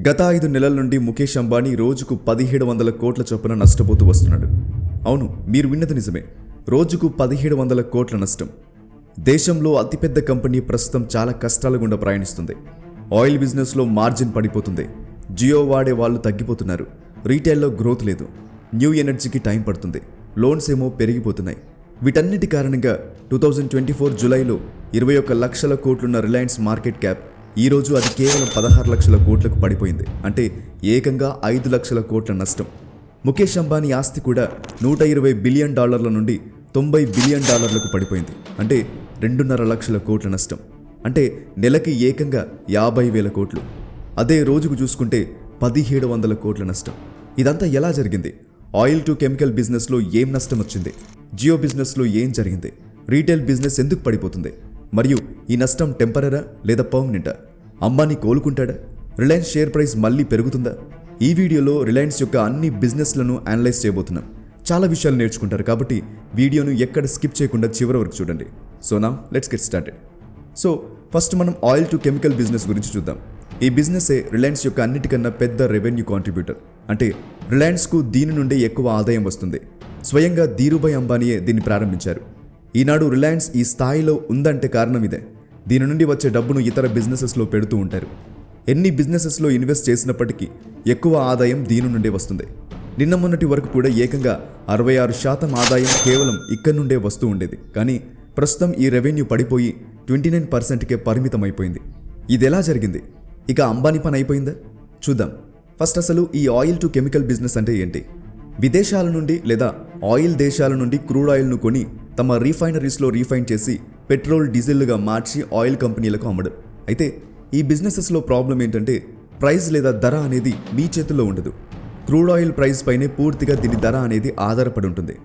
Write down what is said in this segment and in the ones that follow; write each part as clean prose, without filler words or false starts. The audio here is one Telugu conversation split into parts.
గత 5 నెలల నుండి ముఖేష్ అంబానీ రోజుకు 1700 కోట్ల చొప్పున నష్టపోతూ వస్తున్నాడు. అవును, మీరు విన్నది నిజమే. రోజుకు 1700 కోట్ల నష్టం. దేశంలో అతిపెద్ద కంపెనీ ప్రస్తుతం చాలా కష్టాల గుండా ప్రయాణిస్తుంది. ఆయిల్ బిజినెస్లో మార్జిన్ పడిపోతుంది. జియో వాడే వాళ్ళు తగ్గిపోతున్నారు. రీటైల్లో గ్రోత్ లేదు. న్యూ ఎనర్జీకి టైం పడుతుంది. లోన్స్ ఏమో పెరిగిపోతున్నాయి. వీటన్నిటి కారణంగా 2024 జూలైలో 21 లక్షల కోట్లున్న రిలయన్స్ మార్కెట్ క్యాప్ ఈరోజు అది కేవలం 16 లక్షల కోట్లకు పడిపోయింది. అంటే ఏకంగా 5 లక్షల కోట్ల నష్టం. ముఖేష్ అంబానీ ఆస్తి కూడా $120 బిలియన్ నుండి $90 బిలియన్ పడిపోయింది. అంటే 2.5 లక్షల కోట్ల నష్టం. అంటే నెలకి ఏకంగా 50,000 కోట్లు. అదే రోజుకు చూసుకుంటే 1700 కోట్ల నష్టం. ఇదంతా ఎలా జరిగింది? ఆయిల్ టు కెమికల్ బిజినెస్లో ఏం నష్టం వచ్చింది? జియో బిజినెస్లో ఏం జరిగింది? రీటైల్ బిజినెస్ ఎందుకు పడిపోతుంది? మరియు ఈ నష్టం టెంపరరా లేదా పర్మనెంటా? అంబానీ కోలుకుంటాడా? రిలయన్స్ షేర్ ప్రైస్ మళ్ళీ పెరుగుతుందా? ఈ వీడియోలో రిలయన్స్ యొక్క అన్ని బిజినెస్లను అనలైజ్ చేయబోతున్నాం. చాలా విషయాలు నేర్చుకుంటారు కాబట్టి వీడియోను ఎక్కడ స్కిప్ చేయకుండా చివరి వరకు చూడండి. So now let's get started. So first మనం ఆయిల్ టు కెమికల్ బిజినెస్ గురించి చూద్దాం. ఈ బిజినెసే రిలయన్స్ యొక్క అన్నిటికన్నా పెద్ద రెవెన్యూ కాంట్రిబ్యూటర్. అంటే రిలయన్స్కు దీని నుండి ఎక్కువ ఆదాయం వస్తుంది. స్వయంగా ధీరుభాయ్ అంబానీయే దీన్ని ప్రారంభించారు. ఈనాడు రిలయన్స్ ఈ స్థాయిలో ఉందంటే కారణం ఇదే. దీని నుండి వచ్చే డబ్బును ఇతర బిజినెసెస్లో పెడుతూ ఉంటారు. ఎన్ని బిజినెసెస్లో ఇన్వెస్ట్ చేసినప్పటికీ ఎక్కువ ఆదాయం దీని నుండే వస్తుంది. నిన్న మొన్నటి వరకు కూడా ఏకంగా 66% ఆదాయం కేవలం ఇక్కడి నుండే వస్తూ ఉండేది. కానీ ప్రస్తుతం ఈ రెవెన్యూ పడిపోయి 29%కే పరిమితమైపోయింది. ఇది ఎలా జరిగింది? ఇక అంబానీ పని అయిపోయిందా? చూద్దాం. ఫస్ట్ అసలు ఈ ఆయిల్ టు కెమికల్ బిజినెస్ అంటే ఏంటి? విదేశాల నుండి లేదా ఆయిల్ దేశాల నుండి క్రూడ్ ఆయిల్ను కొని తమ రీఫైనరీస్లో రీఫైన్ చేసి పెట్రోల్, డీజిల్గా మార్చి ఆయిల్ కంపెనీలకు అమ్మడం. అయితే ఈ బిజినెసెస్లో ప్రాబ్లం ఏంటంటే ప్రైస్ లేదా ధర అనేది మీ చేతుల్లో ఉండదు. క్రూడ్ ఆయిల్ ప్రైస్ పైనే పూర్తిగా దీని ధర అనేది ఆధారపడి ఉంటుంది.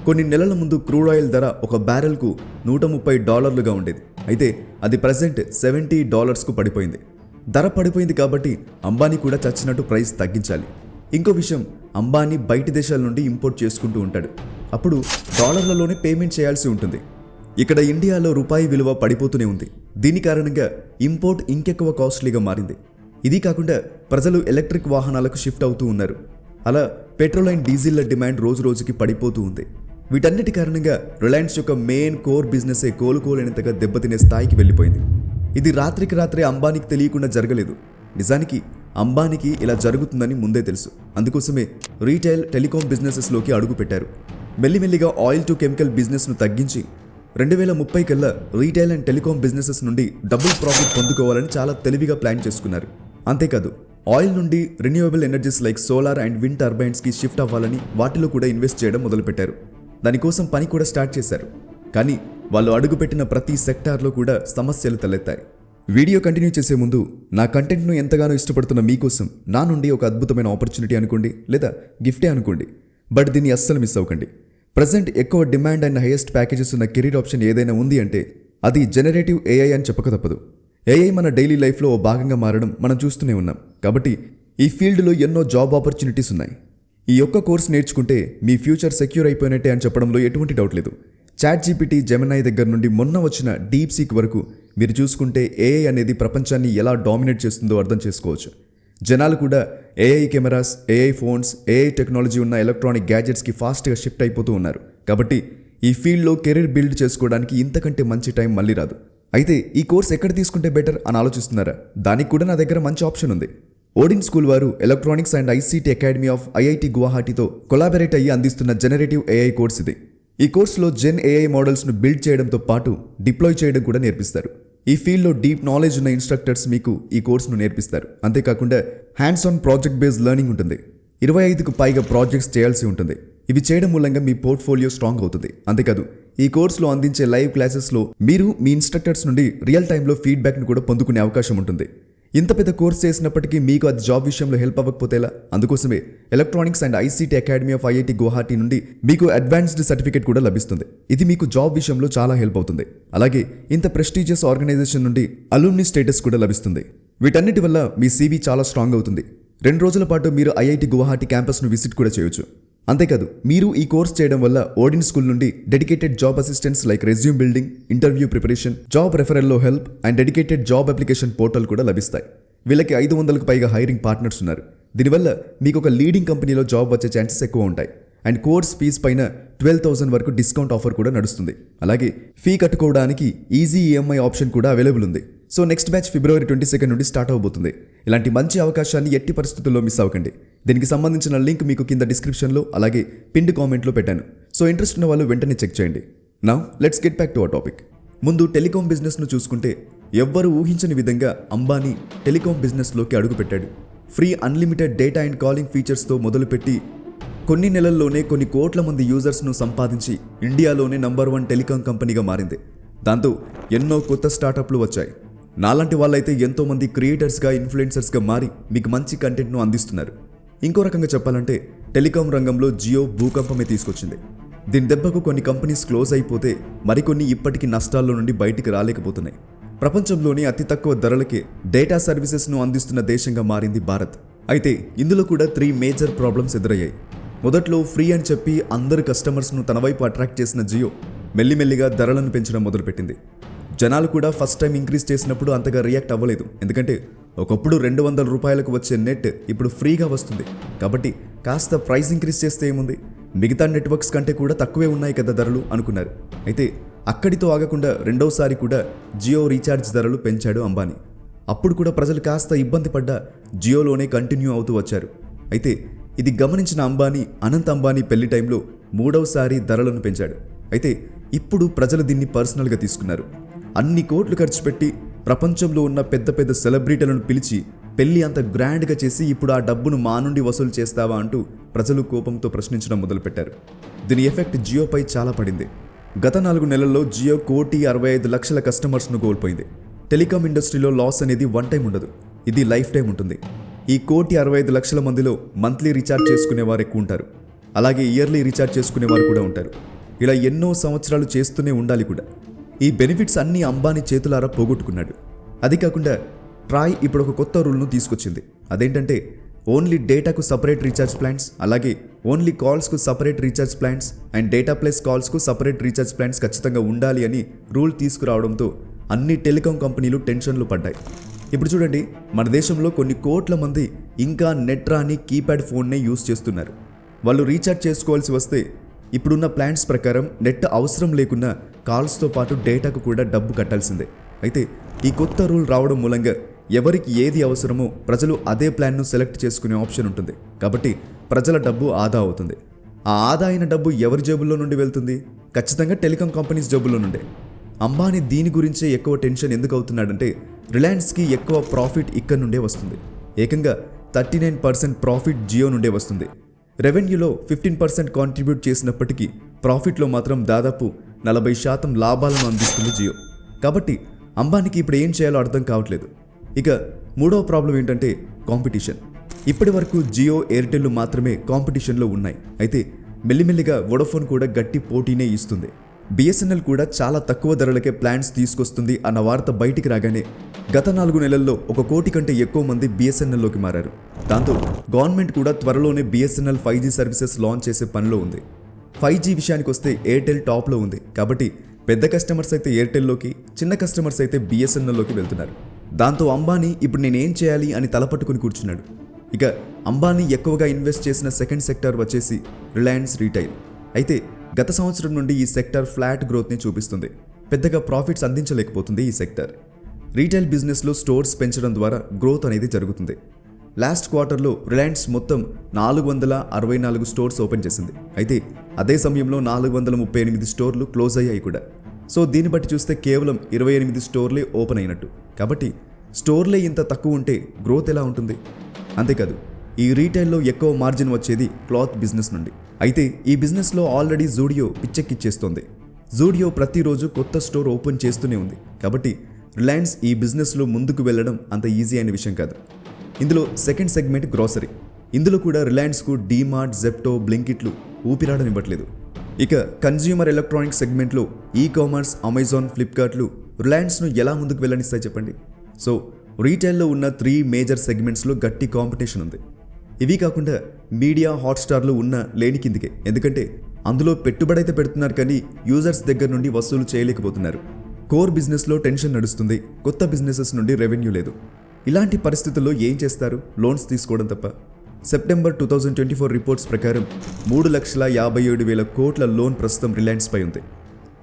కొన్ని నెలల ముందు క్రూడ్ ఆయిల్ ధర ఒక బ్యారెల్కు $130 ఉండేది. అయితే అది ప్రజెంట్ $70కు పడిపోయింది. ధర పడిపోయింది కాబట్టి అంబానీ కూడా చచ్చినట్టు ప్రైస్ తగ్గించాలి. ఇంకో విషయం, అంబానీ బయటి దేశాల నుండి ఇంపోర్ట్ చేసుకుంటూ ఉంటాడు. అప్పుడు డాలర్లలోనే పేమెంట్ చేయాల్సి ఉంటుంది. ఇక్కడ ఇండియాలో రూపాయి విలువ పడిపోతూనే ఉంది. దీని కారణంగా ఇంపోర్ట్ ఇంకెక్కువ కాస్ట్లీగా మారింది. ఇది కాకుండా ప్రజలు ఎలక్ట్రిక్ వాహనాలకు షిఫ్ట్ అవుతూ ఉన్నారు. అలా పెట్రోల్ అండ్ డీజిల్ల డిమాండ్ రోజు రోజుకి పడిపోతూ ఉంది. వీటన్నిటి కారణంగా రిలయన్స్ యొక్క మెయిన్ కోర్ బిజినెసే కోలుకోలేనంతగా దెబ్బతినే స్థాయికి వెళ్ళిపోయింది. ఇది రాత్రికి రాత్రే అంబానీకి తెలియకుండా జరగలేదు. నిజానికి అంబానీకి ఇలా జరుగుతుందని ముందే తెలుసు. అందుకోసమే రీటైల్, టెలికాం బిజినెసెస్లోకి అడుగు పెట్టారు. మెల్లిమెల్లిగా ఆయిల్ టు కెమికల్ బిజినెస్ను తగ్గించి 2030 కల్లా రీటైల్ అండ్ టెలికాం బిజినెసెస్ నుండి డబుల్ ప్రాఫిట్ పొందుకోవాలని చాలా తెలివిగా ప్లాన్ చేసుకున్నారు. అంతేకాదు ఆయిల్ నుండి renewable energies like solar and wind టర్బైన్స్కి షిఫ్ట్ అవ్వాలని వాటిలో కూడా ఇన్వెస్ట్ చేయడం మొదలుపెట్టారు. దానికోసం పని కూడా స్టార్ట్ చేశారు. కానీ వాళ్ళు అడుగుపెట్టిన ప్రతి సెక్టార్లో కూడా సమస్యలు తలెత్తాయి. వీడియో కంటిన్యూ చేసే ముందు నా కంటెంట్ను ఎంతగానో ఇష్టపడుతున్న మీకోసం నా నుండి ఒక అద్భుతమైన ఆపర్చునిటీ అనుకోండి, లేదా గిఫ్టే అనుకోండి. బట్ దీన్ని అస్సలు మిస్ అవ్వకండి. ప్రజెంట్ ఎక్కువ డిమాండ్ అండ్ హైయెస్ట్ ప్యాకేజెస్ ఉన్న కెరీర్ ఆప్షన్ ఏదైనా ఉంది అంటే అది జనరేటివ్ ఏఐ అని చెప్పక తప్పదు. ఏఐ మన డైలీ లైఫ్లో ఓ భాగంగా మారడం మనం చూస్తూనే ఉన్నాం. కాబట్టి ఈ ఫీల్డ్లో ఎన్నో జాబ్ ఆపర్చునిటీస్ ఉన్నాయి. ఈ ఒక్క కోర్స్ నేర్చుకుంటే మీ ఫ్యూచర్ సెక్యూర్ అయిపోయినట్టే అని చెప్పడంలో ఎటువంటి డౌట్ లేదు. ChatGPT, జెమినై దగ్గర నుండి మొన్న వచ్చిన DeepSeek వరకు మీరు చూసుకుంటే ఏఐ అనేది ప్రపంచాన్ని ఎలా డామినేట్ చేస్తుందో అర్థం చేసుకోవచ్చు. జనాలు కూడా AI cameras, AI phones, AI technology ఉన్న ఎలక్ట్రానిక్ గ్యాజెట్స్కి ఫాస్ట్గా షిఫ్ట్ అయిపోతూ ఉన్నారు. కాబట్టి ఈ ఫీల్డ్లో కెరీర్ బిల్డ్ చేసుకోవడానికి ఇంతకంటే మంచి టైం మళ్ళీ రాదు. అయితే ఈ కోర్స్ ఎక్కడ తీసుకుంటే బెటర్ అని ఆలోచిస్తున్నారా? దానికి కూడా నా దగ్గర మంచి ఆప్షన్ ఉంది. ఓడిన్ స్కూల్ వారు electronics and ICT academy of IIT గువాహటితో కొలాబరేట్ అయ్యి అందిస్తున్న జనరేటివ్ ఏఐ కోర్స్ ఇది. ఈ కోర్సులో జెన్ ఏఐ మోడల్స్ను బిల్డ్ చేయడంతో పాటు డిప్లాయ్ చేయడం కూడా నేర్పిస్తారు. ఈ ఫీల్డ్లో డీప్ నాలెడ్జ్ ఉన్న ఇన్స్ట్రక్టర్స్ మీకు ఈ కోర్సును నేర్పిస్తారు. అంతేకాకుండా hands on project based learning ఉంటుంది. 25కు పైగా ప్రాజెక్ట్స్ చేయాల్సి ఉంటుంది. ఇవి చేయడం మూలంగా మీ పోర్ట్ఫోలియో స్ట్రాంగ్ అవుతుంది. అంతేకాదు ఈ కోర్సులో అందించే లైవ్ క్లాసెస్లో మీరు మీ ఇన్స్ట్రక్టర్స్ నుండి రియల్ టైంలో ఫీడ్బ్యాక్ను కూడా పొందుకునే అవకాశం ఉంటుంది. ఇంత పెద్ద కోర్స్ చేసినప్పటికీ మీకు అది జాబ్ విషయంలో హెల్ప్ అవ్వకపోతే ఎలా? అందుకోసమే electronics and ICT academy of IIT Guwahati నుండి మీకు అడ్వాన్స్డ్ సర్టిఫికేట్ కూడా లభిస్తుంది. ఇది మీకు జాబ్ విషయంలో చాలా హెల్ప్ అవుతుంది. అలాగే ఇంత ప్రెస్టీజియస్ ఆర్గనైజేషన్ నుండి అలుమ్ని స్టేటస్ కూడా లభిస్తుంది. వీటన్నిటి వల్ల మీ CV చాలా స్ట్రాంగ్ అవుతుంది. 2 రోజుల పాటు మీరు IIT గువాహటి క్యాంపస్ను విజిట్ కూడా చేయొచ్చు. అంతేకాదు మీరు ఈ కోర్స్ చేయడం వల్ల ఓడిన్ స్కూల్ నుండి dedicated job assistants like resume building, interview preparation, job రెఫరల్లో help and dedicated job application portal కూడా లభిస్తాయి. వీళ్ళకి 500కు పైగా హైరింగ్ పార్ట్నర్స్ ఉన్నారు. దీనివల్ల మీకు ఒక లీడింగ్ కంపెనీలో జాబ్ వచ్చే ఛాన్సెస్ ఎక్కువ ఉంటాయి. అండ్ కోర్స్ ఫీజ్ పైన 12,000 వరకు డిస్కౌంట్ ఆఫర్ కూడా నడుస్తుంది. అలాగే ఫీ కట్టుకోవడానికి ఈజీ ఈఎంఐ ఆప్షన్ కూడా అవైలబుల్ ఉంది. సో నెక్స్ట్ బ్యాచ్ ఫిబ్రవరి 22 నుండి స్టార్ట్ అవబోతుంది. ఇలాంటి మంచి అవకాశాన్ని ఎట్టి పరిస్థితుల్లో మిస్ అవ్వకండి. దీనికి సంబంధించిన లింక్ మీకు కింద డిస్క్రిప్షన్లో అలాగే పిన్డ్ కామెంట్లో పెట్టాను. సో ఇంట్రెస్ట్ ఉన్న వాళ్ళు వెంటనే చెక్ చేయండి. Now let's get back to our topic. ముందు టెలికాం బిజినెస్ను చూసుకుంటే ఎవ్వరూ ఊహించని విధంగా అంబానీ టెలికాం బిజినెస్లోకి అడుగుపెట్టాడు. Free unlimited data and calling ఫీచర్స్తో మొదలుపెట్టి కొన్ని నెలల్లోనే కొన్ని కోట్ల మంది యూజర్స్ను సంపాదించి ఇండియాలోనే నంబర్ 1 టెలికాం కంపెనీగా మారింది. దాంతో ఎన్నో కొత్త స్టార్టప్లు వచ్చాయి. నాలాంటి వాళ్ళైతే ఎంతోమంది క్రియేటర్స్గా ఇన్ఫ్లుయెన్సర్స్గా మారి మీకు మంచి కంటెంట్ను అందిస్తున్నారు. ఇంకో రకంగా చెప్పాలంటే టెలికాం రంగంలో జియో భూకంపమే తీసుకొచ్చింది. దీని దెబ్బకు కొన్ని కంపెనీస్ క్లోజ్ అయిపోతే మరికొన్ని ఇప్పటికీ నష్టాల్లో నుండి బయటికి రాలేకపోతున్నాయి. ప్రపంచంలోని అతి తక్కువ ధరలకే డేటా సర్వీసెస్ను అందిస్తున్న దేశంగా మారింది భారత్. అయితే ఇందులో కూడా 3 మేజర్ ప్రాబ్లమ్స్ ఎదురయ్యాయి. మొదట్లో ఫ్రీ అని చెప్పి అందరు కస్టమర్స్ను తన వైపు అట్రాక్ట్ చేసిన జియో మెల్లిమెల్లిగా ధరలను పెంచడం మొదలుపెట్టింది. జనాలు కూడా ఫస్ట్ టైం ఇంక్రీజ్ చేసినప్పుడు అంతగా రియాక్ట్ అవ్వలేదు. ఎందుకంటే ఒకప్పుడు 200 రూపాయలకు వచ్చే నెట్ ఇప్పుడు ఫ్రీగా వస్తుంది. కాబట్టి కాస్త ప్రైస్ ఇంక్రీజ్ చేస్తే ఏముంది, మిగతా నెట్వర్క్స్ కంటే కూడా తక్కువే ఉన్నాయి కదా ధరలు అనుకున్నారు. అయితే అక్కడితో ఆగకుండా రెండోసారి కూడా జియో రీఛార్జ్ ధరలు పెంచాడు అంబానీ. అప్పుడు కూడా ప్రజలు కాస్త ఇబ్బంది పడ్డా జియోలోనే కంటిన్యూ అవుతూ వచ్చారు. అయితే ఇది గమనించిన అంబానీ అనంత్ అంబానీ పెళ్లి టైంలో 3వసారి ధరలను పెంచాడు. అయితే ఇప్పుడు ప్రజలు దీన్ని పర్సనల్గా తీసుకున్నారు. అన్ని కోట్లు ఖర్చు పెట్టి ప్రపంచంలో ఉన్న పెద్ద పెద్ద సెలబ్రిటీలను పిలిచి పెళ్లి అంత గ్రాండ్గా చేసి ఇప్పుడు ఆ డబ్బును మా నుండి వసూలు చేస్తావా అంటూ ప్రజలు కోపంతో ప్రశ్నించడం మొదలుపెట్టారు. దీని ఎఫెక్ట్ జియోపై చాలా పడింది. గత 4 నెలల్లో జియో 1,65,00,000 కస్టమర్స్ను కోల్పోయింది. టెలికాం ఇండస్ట్రీలో లాస్ అనేది 1 టైం ఉండదు, ఇది లైఫ్ టైం ఉంటుంది. ఈ 1,65,00,000 మందిలో మంత్లీ రీఛార్జ్ చేసుకునేవారు ఎక్కువ ఉంటారు. అలాగే ఇయర్లీ రీఛార్జ్ చేసుకునేవారు కూడా ఉంటారు. ఇలా ఎన్నో సంవత్సరాలు చేస్తూనే ఉండాలి కూడా. ఈ బెనిఫిట్స్ అన్నీ అంబానీ చేతులారా పోగొట్టుకున్నాడు. అది కాకుండా ట్రాయ్ ఇప్పుడు ఒక కొత్త రూల్ను తీసుకొచ్చింది. అదేంటంటే ఓన్లీ డేటాకు సపరేట్ రీఛార్జ్ ప్లాన్స్, అలాగే ఓన్లీ కాల్స్కు separate recharge plans and data plus కాల్స్కు సపరేట్ రీఛార్జ్ ప్లాన్స్ ఖచ్చితంగా ఉండాలి అని రూల్ తీసుకురావడంతో అన్ని టెలికాం కంపెనీలు టెన్షన్లు పడ్డాయి. ఇప్పుడు చూడండి, మన దేశంలో కొన్ని కోట్ల మంది ఇంకా నెట్ రాని కీప్యాడ్ ఫోన్నే యూజ్ చేస్తున్నారు. వాళ్ళు రీఛార్జ్ చేసుకోవాల్సి వస్తే ఇప్పుడున్న ప్లాన్స్ ప్రకారం నెట్ అవసరం లేకున్నా కాల్స్తో పాటు డేటాకు కూడా డబ్బు కట్టాల్సిందే. అయితే ఈ కొత్త రూల్ రావడం మూలంగా ఎవరికి ఏది అవసరమో ప్రజలు అదే ప్లాన్ను సెలెక్ట్ చేసుకునే ఆప్షన్ ఉంటుంది. కాబట్టి ప్రజల డబ్బు ఆదా అవుతుంది. ఆ ఆదా అయిన డబ్బు ఎవరి జేబుల్లో నుండి వెళ్తుంది? ఖచ్చితంగా టెలికాం కంపెనీస్ జేబుల్లో నుండే. అంబానీ దీని గురించే ఎక్కువ టెన్షన్ ఎందుకు అవుతున్నాడంటే రిలయన్స్కి ఎక్కువ ప్రాఫిట్ ఇక్కడ నుండే వస్తుంది. ఏకంగా 39% ప్రాఫిట్ జియో నుండే వస్తుంది. రెవెన్యూలో 15% కాంట్రిబ్యూట్ చేసినప్పటికీ ప్రాఫిట్లో మాత్రం దాదాపు 40% లాభాలను అందిస్తుంది జియో. కాబట్టి అంబానీకి ఇప్పుడు ఏం చేయాలో అర్థం కావట్లేదు. ఇక 3వ ప్రాబ్లం ఏంటంటే కాంపిటీషన్. ఇప్పటి వరకు జియో, ఎయిర్టెల్ మాత్రమే కాంపిటీషన్లో ఉన్నాయి. అయితే మెల్లిమెల్లిగా వోడాఫోన్ కూడా గట్టి పోటీనే ఇస్తుంది. బిఎస్ఎన్ఎల్ కూడా చాలా తక్కువ ధరలకే ప్లాన్స్ తీసుకొస్తుంది అన్న వార్త బయటికి రాగానే గత 4 నెలల్లో 1 కోటి కంటే ఎక్కువ మంది బిఎస్ఎన్ఎల్లోకి మారారు. దాంతో గవర్నమెంట్ కూడా త్వరలోనే బిఎస్ఎన్ఎల్ 5G సర్వీసెస్ లాంచ్ చేసే పనిలో ఉంది. 5G విషయానికి వస్తే ఎయిర్టెల్ టాప్లో ఉంది. కాబట్టి పెద్ద కస్టమర్స్ అయితే ఎయిర్టెల్లోకి, చిన్న కస్టమర్స్ అయితే బిఎస్ఎన్ఎల్లోకి వెళ్తున్నారు. దాంతో అంబానీ ఇప్పుడు నేనేం చేయాలి అని తలపట్టుకుని కూర్చున్నాడు. ఇక అంబానీ ఎక్కువగా ఇన్వెస్ట్ చేసిన సెకండ్ సెక్టార్ వచ్చేసి రిలయన్స్ రీటైల్. అయితే గత సంవత్సరం నుండి ఈ సెక్టార్ ఫ్లాట్ గ్రోత్ని చూపిస్తుంది. పెద్దగా ప్రాఫిట్స్ అందించలేకపోతుంది ఈ సెక్టార్. రీటైల్ బిజినెస్లో స్టోర్స్ పెంచడం ద్వారా గ్రోత్ అనేది జరుగుతుంది. లాస్ట్ క్వార్టర్లో రిలయన్స్ మొత్తం 464 స్టోర్స్ ఓపెన్ చేసింది. అయితే అదే సమయంలో 438 స్టోర్లు క్లోజ్ అయ్యాయి కూడా. సో దీన్ని బట్టి చూస్తే కేవలం 28 స్టోర్లే ఓపెన్ అయినట్టు. కాబట్టి స్టోర్లే ఇంత తక్కువ ఉంటే గ్రోత్ ఎలా ఉంటుంది? అంతేకాదు, ఈ రీటైల్లో ఎక్కువ మార్జిన్ వచ్చేది క్లాత్ బిజినెస్ నుండి. అయితే ఈ బిజినెస్లో ఆల్రెడీ జూడియో పిచ్చెక్కిచ్చేస్తోంది. జూడియో ప్రతిరోజు కొత్త స్టోర్ ఓపెన్ చేస్తూనే ఉంది. కాబట్టి రిలయన్స్ ఈ బిజినెస్లో ముందుకు వెళ్ళడం అంత ఈజీ అయిన విషయం కాదు. ఇందులో సెకండ్ సెగ్మెంట్ గ్రోసరీ. ఇందులో కూడా రిలయన్స్కు డీమార్ట్, జెప్టో, బ్లింకిట్లు ఊపిరాడనివ్వట్లేదు. ఇక కన్జ్యూమర్ ఎలక్ట్రానిక్స్ సెగ్మెంట్లో ఈ-కామర్స్, అమెజాన్, ఫ్లిప్కార్ట్లు రిలయన్స్ను ఎలా ముందుకు వెళ్ళనిస్తాయి చెప్పండి? సో రీటైల్లో ఉన్న 3 మేజర్ సెగ్మెంట్స్లో గట్టి కాంపిటీషన్ ఉంది. ఇవి కాకుండా మీడియా, హాట్స్టార్లు ఉన్న లేని కిందికే. ఎందుకంటే అందులో పెట్టుబడైతే పెడుతున్నారు కానీ యూజర్స్ దగ్గర నుండి వసూలు చేయలేకపోతున్నారు. కోర్ బిజినెస్లో టెన్షన్ నడుస్తుంది. కొత్త బిజినెసెస్ నుండి రెవెన్యూ లేదు. ఇలాంటి పరిస్థితుల్లో ఏం చేస్తారు? లోన్స్ తీసుకోవడం తప్ప. సెప్టెంబర్ 2024 రిపోర్ట్స్ ప్రకారం 3,57,000 కోట్ల లోన్ ప్రస్తుతం రిలయన్స్పై ఉంది.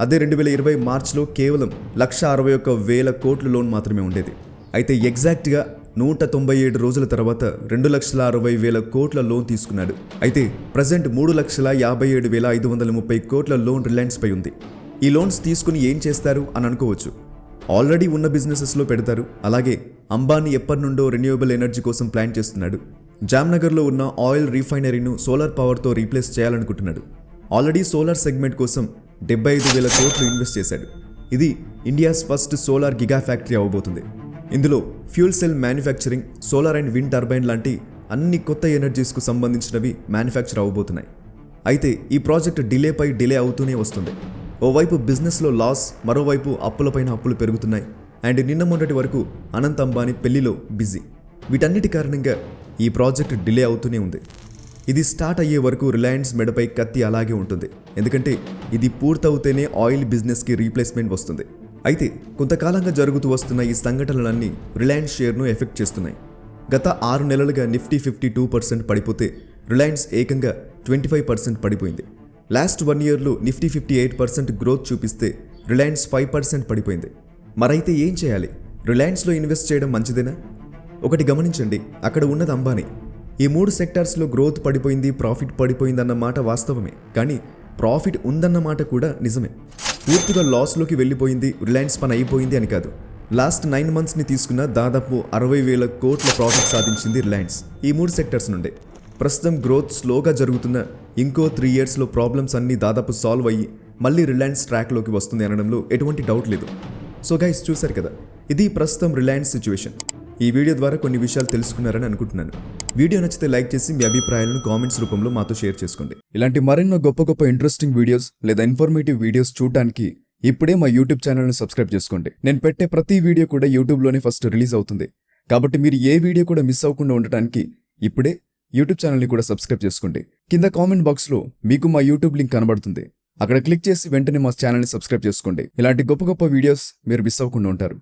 అదే 2020 మార్చిలో కేవలం 1,61,000 కోట్ల లోన్ మాత్రమే ఉండేది. అయితే ఎగ్జాక్ట్గా 197 రోజుల తర్వాత 2,60,000 కోట్ల లోన్ తీసుకున్నాడు. అయితే ప్రజెంట్ 3,57,530 కోట్ల లోన్ రిలయన్స్పై ఉంది. ఈ లోన్స్ తీసుకుని ఏం చేస్తారు అని అనుకోవచ్చు. ఆల్రెడీ ఉన్న బిజినెసెస్లో పెడతారు. అలాగే అంబానీ ఎప్పటి నుండో రెన్యూవబుల్ ఎనర్జీ కోసం ప్లాన్ చేస్తున్నాడు. జామ్నగర్లో ఉన్న ఆయిల్ రీఫైనరీను సోలార్ పవర్తో రీప్లేస్ చేయాలనుకుంటున్నాడు. ఆల్రెడీ సోలార్ సెగ్మెంట్ కోసం 75,000 కోట్లు ఇన్వెస్ట్ చేశాడు. ఇది India's first solar giga factory అవ్వబోతుంది. ఇందులో fuel cell manufacturing, solar and wind turbine లాంటి అన్ని కొత్త ఎనర్జీస్కు సంబంధించినవి మ్యానుఫ్యాక్చర్ అవ్వబోతున్నాయి. అయితే ఈ ప్రాజెక్ట్ డిలే అవుతూనే వస్తుంది. ఓవైపు బిజినెస్లో లాస్, మరోవైపు అప్పులపైన అప్పులు పెరుగుతున్నాయి. అండ్ నిన్న మొన్నటి వరకు అనంత్ అంబానీ పెళ్లిలో బిజీ. వీటన్నిటి కారణంగా ఈ ప్రాజెక్ట్ డిలే అవుతూనే ఉంది. ఇది స్టార్ట్ అయ్యే వరకు రిలయన్స్ మెడపై కత్తి అలాగే ఉంటుంది. ఎందుకంటే ఇది పూర్తవుతేనే ఆయిల్ బిజినెస్కి రీప్లేస్మెంట్ వస్తుంది. అయితే కొంతకాలంగా జరుగుతూ వస్తున్న ఈ సంఘటనలన్నీ రిలయన్స్ షేర్ను ఎఫెక్ట్ చేస్తున్నాయి. గత 6 నెలలుగా నిఫ్టీ 52% పడిపోతే రిలయన్స్ ఏకంగా 25% పడిపోయింది. లాస్ట్ 1 ఇయర్లో నిఫ్టీ 58% గ్రోత్ చూపిస్తే రిలయన్స్ 5% పడిపోయింది. మరైతే ఏం చేయాలి? రిలయన్స్లో ఇన్వెస్ట్ చేయడం మంచిదేనా? ఒకటి గమనించండి, అక్కడ ఉన్నది అంబానీ. ఈ 3 సెక్టార్స్లో గ్రోత్ పడిపోయింది, ప్రాఫిట్ పడిపోయిందన్న మాట వాస్తవమే. కానీ ప్రాఫిట్ ఉందన్న మాట కూడా నిజమే. పూర్తిగా లాస్లోకి వెళ్ళిపోయింది, రిలయన్స్ పని అయిపోయింది అని కాదు. లాస్ట్ 9 మంత్స్ని తీసుకున్న దాదాపు 60,000 కోట్ల ప్రాఫిట్ సాధించింది రిలయన్స్ ఈ 3 సెక్టార్స్ నుండే. ప్రస్తుతం గ్రోత్ స్లోగా జరుగుతున్న ఇంకో 3 ఇయర్స్లో ప్రాబ్లమ్స్ అన్నీ దాదాపు సాల్వ్ అయ్యి మళ్ళీ రిలయన్స్ ట్రాక్లోకి వస్తుంది అనడంలో ఎటువంటి డౌట్ లేదు. సో గైస్, చూశారు కదా, ఇది ప్రస్తుతం రిలయన్స్ సిచ్యువేషన్. ఈ వీడియో ద్వారా కొన్ని విషయాలు తెలుసుకున్నారని అనుకుంటున్నాను. వీడియో నచ్చితే లైక్ చేసి మీ అభిప్రాయాలను కామెంట్స్ రూపంలో మాతో షేర్ చేసుకోండి. ఇలాంటి మరెన్నో గొప్ప ఇంట్రెస్టింగ్ వీడియోస్ లేదా ఇన్ఫర్మేటివ్ వీడియోస్ చూడటానికి ఇప్పుడే మా యూట్యూబ్ ఛానల్ని సబ్స్క్రైబ్ చేసుకోండి. నేను పెట్టే ప్రతి వీడియో కూడా యూట్యూబ్లోనే ఫస్ట్ రిలీజ్ అవుతుంది. కాబట్టి మీరు ఏ వీడియో కూడా మిస్ అవ్వకుండా ఉండటానికి ఇప్పుడే యూట్యూబ్ ఛానల్ని కూడా సబ్స్క్రైబ్ చేసుకోండి. కింద కామెంట్ బాక్స్లో మీకు మా యూట్యూబ్ లింక్ కనబడుతుంది. అక్కడ క్లిక్ చేసి వెంటనే మా ఛానల్ని సబ్స్క్రైబ్ చేసుకోండి. ఇలాంటి గొప్ప వీడియోస్ మీరు మిస్ అవ్వకుండా ఉంటారు.